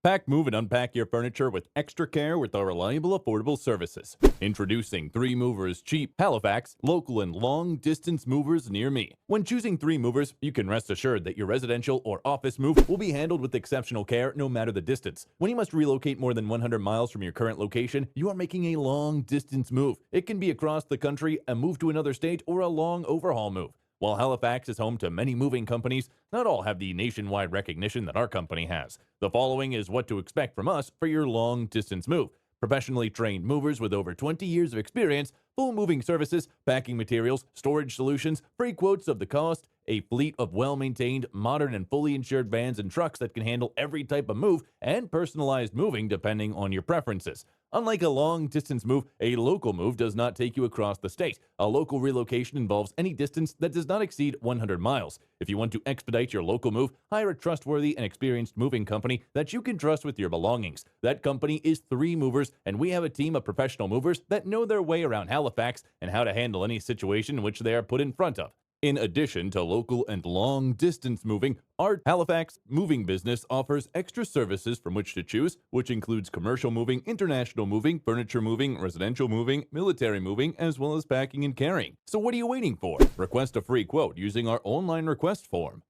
Pack, move, and unpack your furniture with extra care with our reliable, affordable services. Introducing 3 Movers Cheap, Halifax, local and long-distance movers near me. When choosing 3 Movers, you can rest assured that your residential or office move will be handled with exceptional care no matter the distance. When you must relocate more than 100 miles from your current location, you are making a long-distance move. It can be across the country, a move to another state, or a long overhaul move. While Halifax is home to many moving companies, not all have the nationwide recognition that our company has. The following is what to expect from us for your long-distance move. Professionally trained movers with over 20 years of experience, full moving services, packing materials, storage solutions, free quotes of the cost, a fleet of well-maintained, modern, and fully insured vans and trucks that can handle every type of move, and personalized moving depending on your preferences. Unlike a long-distance move, a local move does not take you across the state. A local relocation involves any distance that does not exceed 100 miles. If you want to expedite your local move, hire a trustworthy and experienced moving company that you can trust with your belongings. That company is 3 Movers, and we have a team of professional movers that know their way around Halifax and how to handle any situation in which they are put in front of. In addition to local and long-distance moving, our Halifax moving business offers extra services from which to choose, which includes commercial moving, international moving, furniture moving, residential moving, military moving, as well as packing and carrying. So what are you waiting for? Request a free quote using our online request form.